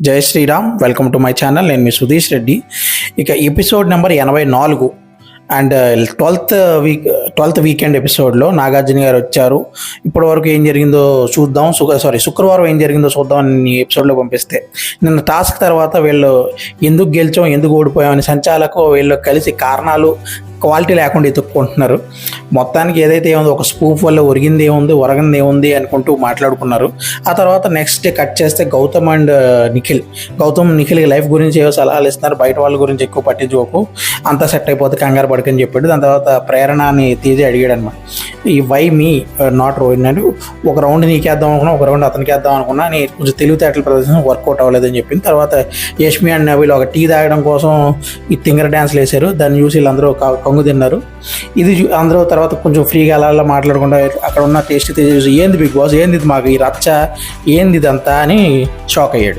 జై Shriram. Welcome to my channel. నేను మీ సుధీష్ రెడ్డి. ఇక episode number 84 and 12th weekend ఎపిసోడ్లో నాగార్జున గారు వచ్చారు. ఇప్పటి వరకు ఏం జరిగిందో చూద్దాం. శుక్రవారం ఏం జరిగిందో చూద్దాం అని ఎపిసోడ్లో పంపిస్తే, నిన్న టాస్క్ తర్వాత వీళ్ళు ఎందుకు గెలిచాం, ఎందుకు ఓడిపోయామని సంచాలకు వీళ్ళు కలిసి కారణాలు క్వాలిటీ లేకుండా ఎత్తుక్కుంటున్నారు. మొత్తానికి ఏదైతే ఏముందో ఒక స్పూఫ్ వల్ల ఒరిగింది ఏముంది, ఒరగంది ఏముంది అనుకుంటూ మాట్లాడుకున్నారు. ఆ తర్వాత నెక్స్ట్ డే కట్ చేస్తే గౌతమ్ అండ్ నిఖిల్కి లైఫ్ గురించి ఏవో సలహాలు ఇస్తున్నారు. బయట వాళ్ళ గురించి ఎక్కువ పట్టించుకోకు, అంతా సెట్ అయిపోతే కంగారు పడకని చెప్పాడు. దాని తర్వాత ప్రేరణని తీసి అడిగాడు అనమాట, ఈ వై మీ నాట్ రోహిన్ అని. ఒక రౌండ్ నీకేద్దాం అనుకున్నా, ఒక రౌండ్ అతనికి వేద్దాం అనుకున్నా, నీ కొంచెం తెలివితేటల ప్రదర్శన వర్కౌట్ అవ్వలేదని చెప్పింది. తర్వాత యష్మి అండ్ నవీల్ ఒక టీ తాగడం కోసం ఈ తింగర డ్యాన్స్లు వేశారు. దాన్ని చూసి వీళ్ళందరూ కంగు తిన్నారు. ఇది అందరూ తర్వాత కొంచెం ఫ్రీగా అలా మాట్లాడకుండా అక్కడ ఉన్న టేస్ట్ ఏంది బిగ్ బాస్, ఏంది మాకు ఈ రచ్చ, ఏంది ఇదంతా అని షాక్ అయ్యాడు.